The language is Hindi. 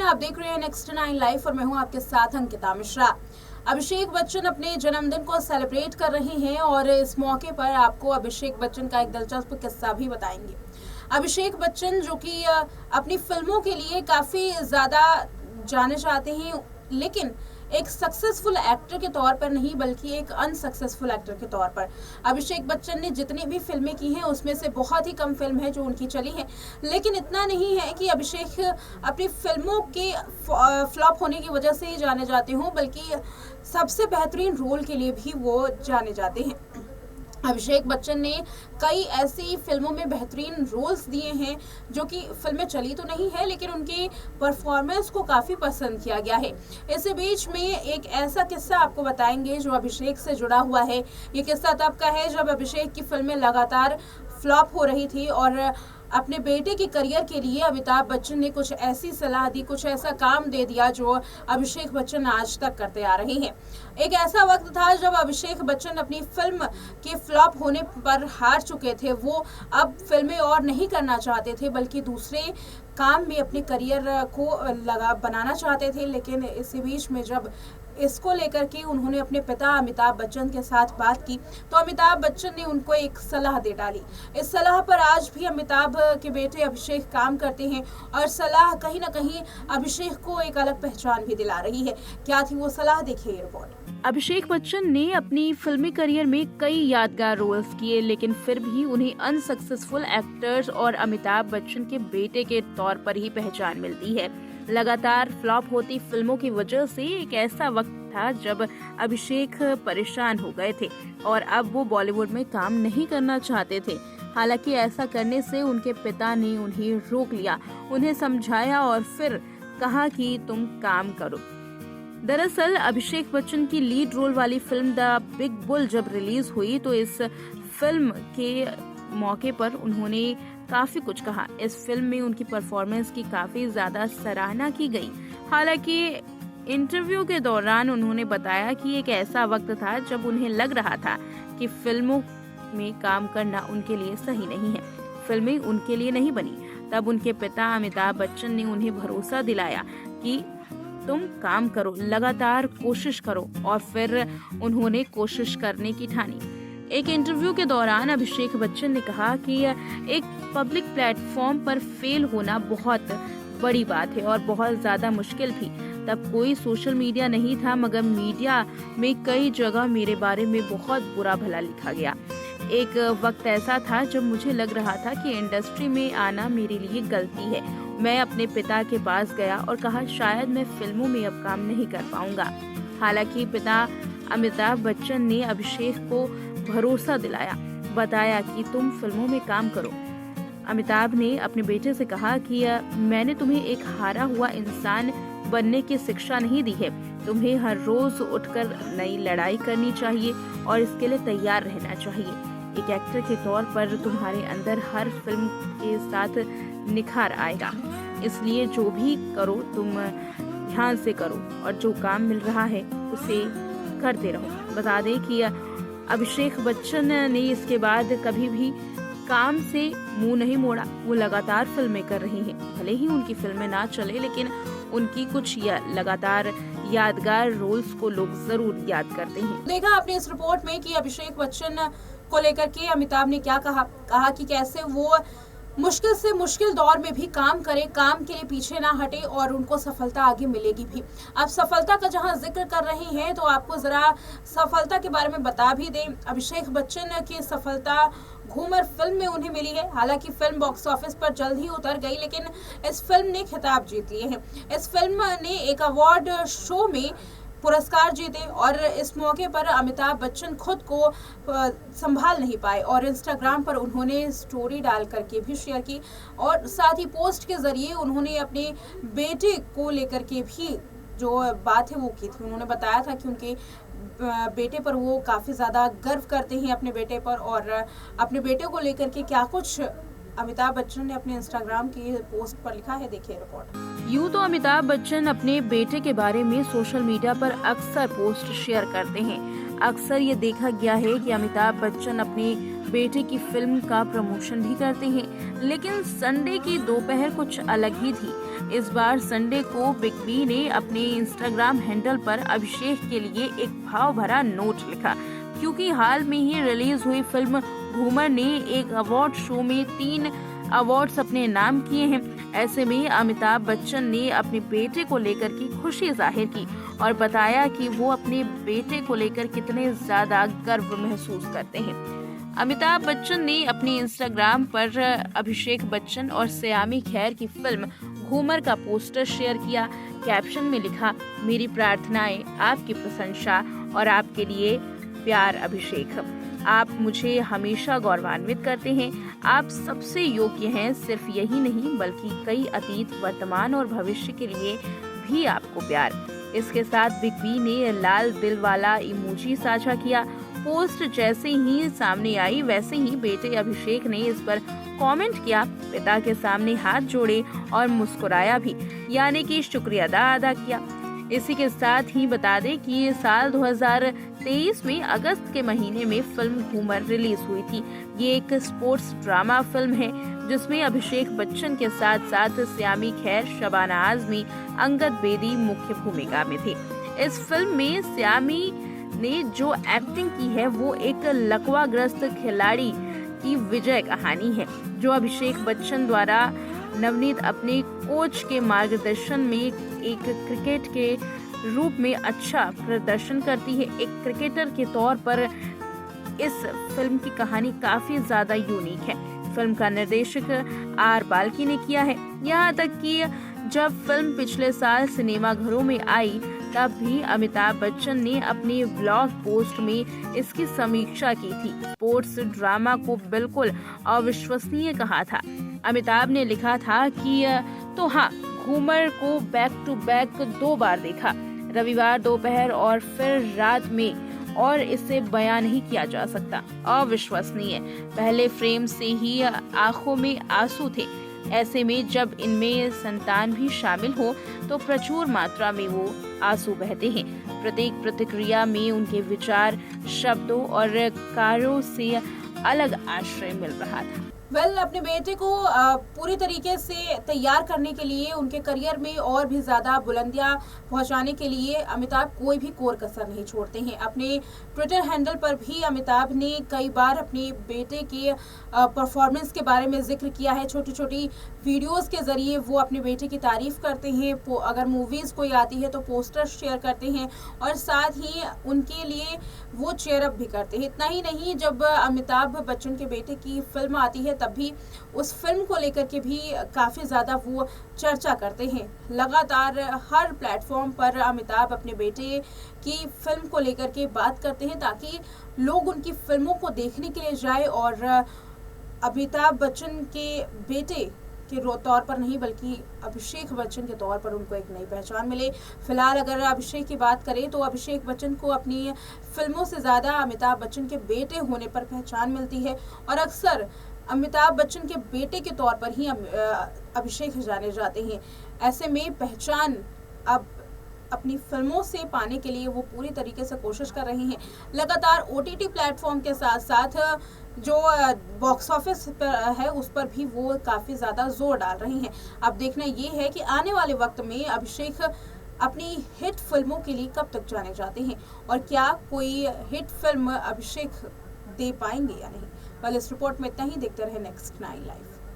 आप देख रहे हैं नेक्स्ट 9 लाइव और मैं हूं आपके साथ अंकिता मिश्रा। अभिषेक बच्चन अपने जन्मदिन को सेलिब्रेट कर रहे हैं और इस मौके पर आपको अभिषेक बच्चन का एक दिलचस्प किस्सा भी बताएंगे। अभिषेक बच्चन जो कि अपनी फिल्मों के लिए काफी ज्यादा जाने जाते हैं, लेकिन एक सक्सेसफुल एक्टर के तौर पर नहीं बल्कि एक अनसक्सेसफुल एक्टर के तौर पर। अभिषेक बच्चन ने जितनी भी फिल्में की हैं उसमें से बहुत ही कम फिल्म है जो उनकी चली है, लेकिन इतना नहीं है कि अभिषेक अपनी फिल्मों के फ्लॉप होने की वजह से ही जाने जाते हों, बल्कि सबसे बेहतरीन रोल के लिए भी वो जाने जाते हैं। अभिषेक बच्चन ने कई ऐसी फिल्मों में बेहतरीन रोल्स दिए हैं जो कि फिल्में चली तो नहीं है, लेकिन उनकी परफॉर्मेंस को काफ़ी पसंद किया गया है। इसी बीच में एक ऐसा किस्सा आपको बताएंगे जो अभिषेक से जुड़ा हुआ है। ये किस्सा तब का है जब अभिषेक की फिल्में लगातार फ्लॉप हो रही थी और अपने बेटे के करियर के लिए अमिताभ बच्चन ने कुछ ऐसी सलाह दी, कुछ ऐसा काम दे दिया जो अभिषेक बच्चन आज तक करते आ रहे हैं। एक ऐसा वक्त था जब अभिषेक बच्चन अपनी फिल्म के फ्लॉप होने पर हार चुके थे। वो अब फिल्में और नहीं करना चाहते थे बल्कि दूसरे काम में अपने करियर को बनाना चाहते थे। लेकिन इसी बीच में जब इसको लेकर के उन्होंने अपने पिता अमिताभ बच्चन के साथ बात की तो अमिताभ बच्चन ने उनको एक सलाह दे डाली। इस सलाह पर आज भी अमिताभ के बेटे अभिषेक काम करते हैं और सलाह कहीं ना कहीं अभिषेक को एक अलग पहचान भी दिला रही है। क्या थी वो सलाह, देखिए ये रिपोर्ट। अभिषेक बच्चन ने अपनी फिल्मी करियर में कई यादगार रोल्स किए, लेकिन फिर भी उन्हें अनसक्सेसफुल एक्टर्स और अमिताभ बच्चन के बेटे के तौर पर ही पहचान मिलती है। लगातार फ्लॉप होती फिल्मों की वजह से एक ऐसा वक्त था जब अभिषेक परेशान हो गए थे और अब वो बॉलीवुड में काम नहीं करना चाहते थे। हालांकि ऐसा करने से उनके पिता ने उन्हें रोक लिया, उन्हें समझाया और फिर कहा कि तुम काम करो। दरअसल अभिषेक बच्चन की लीड रोल वाली फिल्म द बिग बुल जब रिलीज हुई तो इस फिल्म के मौके पर उन्होंने काफी कुछ कहा। इस फिल्म में उनकी परफॉर्मेंस की काफी ज्यादा सराहना की गई। हालांकि इंटरव्यू के दौरान उन्होंने बताया कि एक ऐसा वक्त था जब उन्हें लग रहा था कि फिल्मों में काम करना उनके लिए सही नहीं है, फिल्में उनके लिए नहीं बनी। तब उनके पिता अमिताभ बच्चन ने उन्हें भरोसा दिलाया कि तुम काम करो, लगातार कोशिश करो, और फिर उन्होंने कोशिश करने की ठानी। एक इंटरव्यू के दौरान अभिषेक बच्चन ने कहा कि एक पब्लिक प्लेटफॉर्म पर फेल होना बहुत बड़ी बात है और बहुत ज्यादा मुश्किल भी। तब कोई सोशल मीडिया नहीं था, मगर मीडिया में कई जगह मेरे बारे में बहुत बुरा भला लिखा गया। एक वक्त ऐसा था जब मुझे लग रहा था कि इंडस्ट्री में आना मेरे लिए गलती है। मैं अपने पिता के पास गया और कहा शायद मैं फिल्मों में अब काम नहीं कर पाऊंगा। हालांकि पिता अमिताभ बच्चन ने अभिषेक को भरोसा दिलाया, बताया कि तुम फिल्मों में काम करो। अमिताभ ने अपने बेटे से कहा कि मैंने तुम्हें एक हारा हुआ इंसान बनने की शिक्षा नहीं दी है, तुम्हें हर रोज उठकर नई लड़ाई करनी चाहिए और इसके लिए तैयार रहना चाहिए। एक एक्टर के तौर पर तुम्हारे अंदर हर फिल्म के साथ निखार आएगा, इसलिए जो भी करो तुम ध्यान से करो और जो काम मिल रहा है उसे करते रहो। बता दें कि अभिषेक बच्चन ने इसके बाद कभी भी काम से मुंह नहीं मोड़ा। वो लगातार फिल्में कर रही हैं, भले ही उनकी फिल्में ना चले, लेकिन उनकी कुछ लगातार यादगार रोल्स को लोग जरूर याद करते हैं। देखा आपने इस रिपोर्ट में कि अभिषेक बच्चन को लेकर के अमिताभ ने क्या कहा कि कैसे वो मुश्किल से मुश्किल दौर में भी काम करे, काम के लिए पीछे ना हटे और उनको सफलता आगे मिलेगी भी। आप सफलता का जहां जिक्र कर रहे हैं तो आपको जरा सफलता के बारे में बता भी दें। अभिषेक बच्चन की सफलता घूमर फिल्म में उन्हें मिली है। हालांकि फिल्म बॉक्स ऑफिस पर जल्द ही उतर गई, लेकिन इस फिल्म ने खिताब जीत लिए हैं। इस फिल्म ने एक अवार्ड शो में पुरस्कार जीते और इस मौके पर अमिताभ बच्चन खुद को संभाल नहीं पाए और इंस्टाग्राम पर उन्होंने स्टोरी डाल करके भी शेयर की और साथ ही पोस्ट के जरिए उन्होंने अपने बेटे को लेकर के भी जो बात है वो की थी। उन्होंने बताया था कि उनके बेटे पर वो काफ़ी ज़्यादा गर्व करते हैं, अपने बेटे पर, और अपने बेटे को लेकर के क्या कुछ अमिताभ बच्चन ने अपने इंस्टाग्राम की पोस्ट पर लिखा है, देखिए रिपोर्ट। यूँ तो अमिताभ बच्चन अपने बेटे के बारे में सोशल मीडिया पर अक्सर पोस्ट शेयर करते हैं, अक्सर ये देखा गया है कि अमिताभ बच्चन अपने बेटे की फिल्म का प्रमोशन भी करते हैं, लेकिन संडे की दोपहर कुछ अलग ही थी। इस बार संडे को बिग बी ने अपने इंस्टाग्राम हैंडल पर अभिषेक के लिए एक भाव भरा नोट लिखा, क्योंकि हाल में ही रिलीज हुई फिल्म घूमर ने एक अवार्ड शो में 3 अवार्ड्स अपने नाम किए हैं। ऐसे में अमिताभ बच्चन ने अपने बेटे को लेकर की खुशी जाहिर की और बताया कि वो अपने बेटे को लेकर कितने ज्यादा गर्व महसूस करते हैं। अमिताभ बच्चन ने अपने इंस्टाग्राम पर अभिषेक बच्चन और सयामी खैर की फिल्म घूमर का पोस्टर शेयर किया। कैप्शन में लिखा, मेरी प्रार्थनाएं, आपकी प्रशंसा और आपके लिए प्यार अभिषेक। आप मुझे हमेशा गौरवान्वित करते हैं। आप सबसे योग्य हैं। सिर्फ यही नहीं बल्कि कई अतीत, वर्तमान और भविष्य के लिए भी आपको प्यार। इसके साथ बिग बी ने लाल दिल वाला इमोजी साझा किया। पोस्ट जैसे ही सामने आई वैसे ही बेटे अभिषेक ने इस पर कमेंट किया, पिता के सामने हाथ जोड़े और मुस्कुराया भी, यानी कि शुक्रिया अदा किया। इसी के साथ ही बता दें कि साल 2023 में अगस्त के महीने में फिल्म घूमर रिलीज हुई थी। ये एक स्पोर्ट्स ड्रामा फिल्म है जिसमें अभिषेक बच्चन के साथ साथ सयामी खैर, शबाना आजमी, अंगद बेदी मुख्य भूमिका में थे। इस फिल्म में सयामी ने जो एक्टिंग की है वो एक लकवाग्रस्त खिलाड़ी की विजय कहानी है, जो अभिषेक बच्चन द्वारा नवनीत अपने कोच के मार्गदर्शन में एक क्रिकेट के रूप में अच्छा प्रदर्शन करती है। एक क्रिकेटर के तौर पर इस फिल्म की कहानी काफी ज्यादा यूनिक है। फिल्म का निर्देशक आर बाल्की ने किया है। यहाँ तक कि जब फिल्म पिछले साल सिनेमाघरों में आई तब भी अमिताभ बच्चन ने अपने ब्लॉग पोस्ट में इसकी समीक्षा की थी। स्पोर्ट्स ड्रामा को बिल्कुल अविश्वसनीय कहा था। अमिताभ ने लिखा था कि तो हाँ, घूमर को बैक टू बैक 2 बार देखा, रविवार दोपहर और फिर रात में, और इसे बयान नहीं किया जा सकता। अविश्वसनीय। पहले फ्रेम से ही आंखों में आंसू थे। ऐसे में जब इनमें संतान भी शामिल हो तो प्रचुर मात्रा में वो आंसू बहते हैं। प्रत्येक प्रतिक्रिया में उनके विचार, शब्दों और कार्यों से अलग आश्रय मिल रहा था। अपने बेटे को पूरी तरीके से तैयार करने के लिए, उनके करियर में और भी ज़्यादा बुलंदियां पहुंचाने के लिए अमिताभ कोई भी कोर कसर नहीं छोड़ते हैं। अपने ट्विटर हैंडल पर भी अमिताभ ने कई बार अपने बेटे के परफॉर्मेंस के बारे में जिक्र किया है। छोटी छोटी वीडियोस के जरिए वो अपने बेटे की तारीफ करते हैं। अगर मूवीज़ कोई आती है तो पोस्टर शेयर करते हैं और साथ ही उनके लिए वो चेयर अप भी करते हैं। इतना ही नहीं, जब अमिताभ बच्चन के बेटे की फिल्म आती है तब भी उस फिल्म को लेकर के भी काफ़ी ज़्यादा वो चर्चा करते हैं। लगातार हर प्लेटफॉर्म पर अमिताभ अपने बेटे की फिल्म को लेकर के बात करते हैं ताकि लोग उनकी फिल्मों को देखने के लिए जाए और अमिताभ बच्चन के बेटे के तौर पर नहीं बल्कि अभिषेक बच्चन के तौर पर उनको एक नई पहचान मिले। फिलहाल अगर अभिषेक की बात करें तो अभिषेक बच्चन को अपनी फिल्मों से ज़्यादा अमिताभ बच्चन के बेटे होने पर पहचान मिलती है और अक्सर अमिताभ बच्चन के बेटे के तौर पर ही अभिषेक जाने जाते हैं। ऐसे में पहचान अब अपनी फिल्मों से पाने के लिए वो पूरी तरीके से कोशिश कर रहे हैं। लगातार OTT प्लेटफॉर्म के साथ साथ जो बॉक्स ऑफिस पर है उस पर भी वो काफ़ी ज़्यादा जोर डाल रहे हैं। अब देखना ये है कि आने वाले वक्त में अभिषेक अपनी हिट फिल्मों के लिए कब तक जाने जाते हैं और क्या कोई हिट फिल्म अभिषेक दे पाएंगे या नहीं। इस रिपोर्ट में इतना ही। देखते रहे नेक्स्ट 9 लाइव।